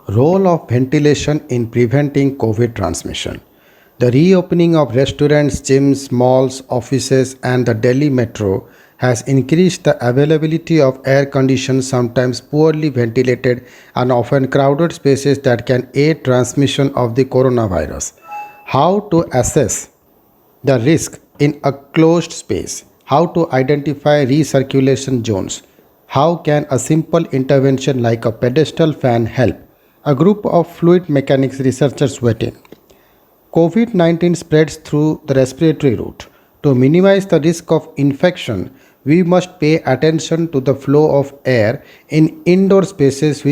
Role of ventilation in preventing COVID transmission. The reopening of restaurants, gyms, malls, offices, and the Delhi metro has increased the availability of air conditioned, sometimes poorly ventilated, and often crowded spaces that can aid transmission of the coronavirus. How to assess the risk in a closed space, how to identify recirculation zones, how can a simple intervention like a pedestal fan help? A group of fluid mechanics researchers waiting. COVID 19 spreads through the respiratory route. To minimize the risk of infection, we must pay attention to the flow of air in indoor spaces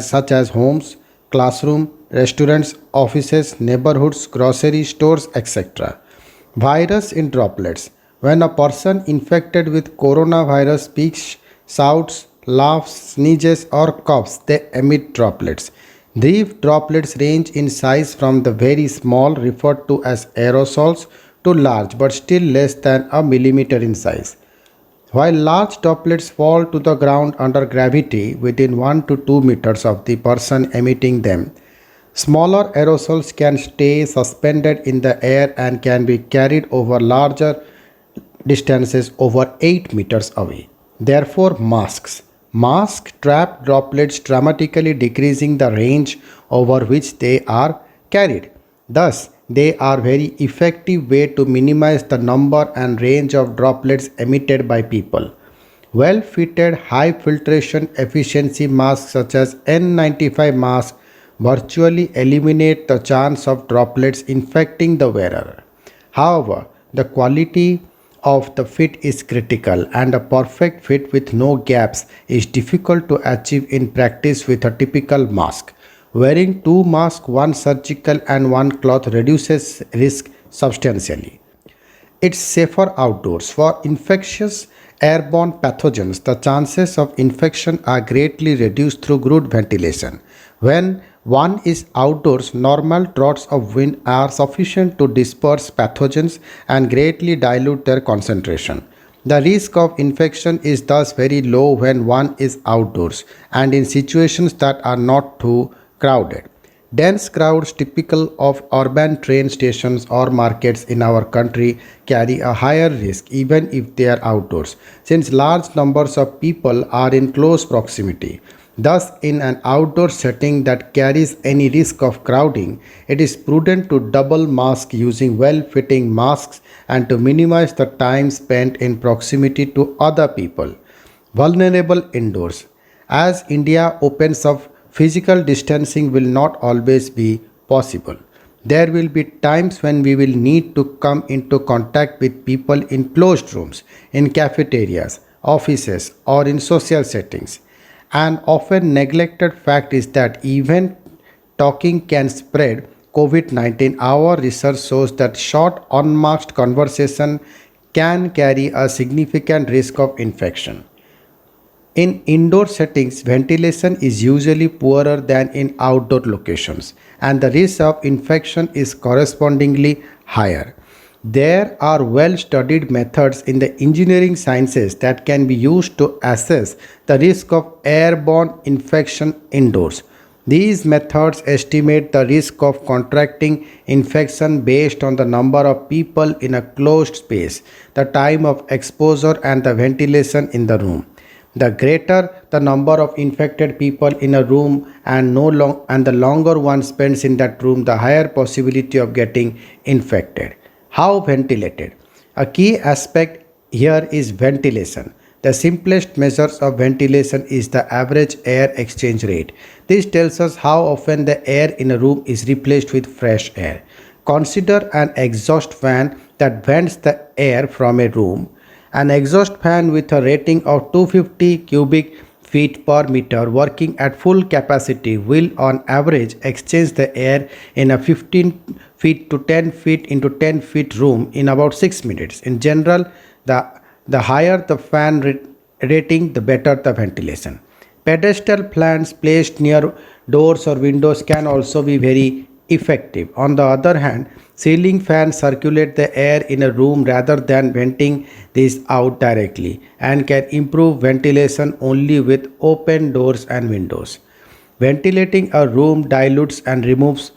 such as homes, classroom, restaurants, offices, neighborhoods, grocery stores, etc. Virus in droplets. When a person infected with coronavirus speaks, shouts, laughs, sneezes, or coughs, they emit droplets. These droplets range in size from the very small, referred to as aerosols, to large but still less than a millimeter in size. While large droplets fall to the ground under gravity within 1 to 2 meters of the person emitting them, smaller aerosols can stay suspended in the air and can be carried over larger distances over 8 meters away. Therefore, masks. Masks trap droplets, dramatically decreasing the range over which they are carried. Thus, they are very effective way to minimize the number and range of droplets emitted by people. Well fitted high filtration efficiency masks such as N95 masks virtually eliminate the chance of droplets infecting the wearer. However, the quality of the fit is critical, and a perfect fit with no gaps is difficult to achieve in practice with a typical mask. Wearing two masks, one surgical and one cloth, reduces risk substantially. It's safer outdoors. For infectious airborne pathogens, the chances of infection are greatly reduced through good ventilation. When one is outdoors, normal draughts of wind are sufficient to disperse pathogens and greatly dilute their concentration. The risk of infection is thus very low when one is outdoors and in situations that are not too crowded. Dense crowds typical of urban train stations or markets in our country carry a higher risk even if they are outdoors, since large numbers of people are in close proximity. Thus, in an outdoor setting that carries any risk of crowding, it is prudent to double mask using well fitting masks and to minimize the time spent in proximity to other people. Vulnerable indoors. As India opens up, physical distancing will not always be possible. There will be times when we will need to come into contact with people in closed rooms, in cafeterias, offices, or in social settings. An often neglected fact is that even talking can spread COVID 19. Our research shows that short, unmasked conversation can carry a significant risk of infection. In indoor settings, ventilation is usually poorer than in outdoor locations, and the risk of infection is correspondingly higher. There are well studied methods in the engineering sciences that can be used to assess the risk of airborne infection indoors. These methods estimate the risk of contracting infection based on the number of people in a closed space, the time of exposure, and the ventilation in the room. The greater the number of infected people in a room and the longer one spends in that room, the higher possibility of getting infected. How ventilated? A key aspect here is ventilation. The simplest measures of ventilation is the average air exchange rate. This tells us how often the air in a room is replaced with fresh air. Consider an exhaust fan that vents the air from a room. An exhaust fan with a rating of 250 cubic feet per meter working at full capacity will on average exchange the air in a 15 feet to 10 feet into 10 feet room in about 6 minutes. In general, the higher the rating, the better the ventilation. Pedestal plants placed near doors or windows can also be very effective. On the other hand, ceiling fans circulate the air in a room rather than venting this out directly and can improve ventilation only with open doors and windows. Ventilating a room dilutes and removes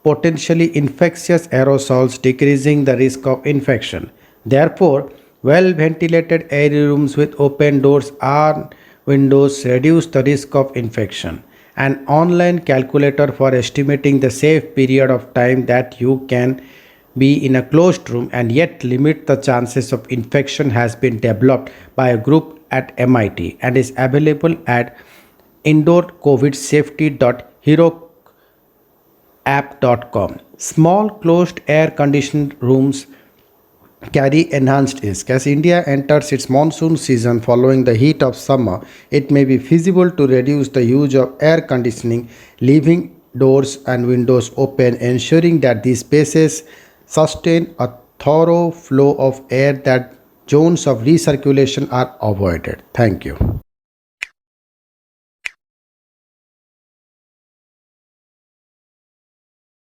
potentially infectious aerosols, decreasing the risk of infection. Therefore, well ventilated airy rooms with open doors and windows reduce the risk of infection. An online calculator for estimating the safe period of time that you can be in a closed room and yet limit the chances of infection has been developed by a group at MIT and is available at indoorcovidsafety.heroapp.com. Small closed air conditioned rooms carry enhanced risk. As India enters its monsoon season following the heat of summer, it may be feasible to reduce the use of air conditioning, leaving doors and windows open, ensuring that these spaces sustain a thorough flow of air that zones of recirculation are avoided. Thank you.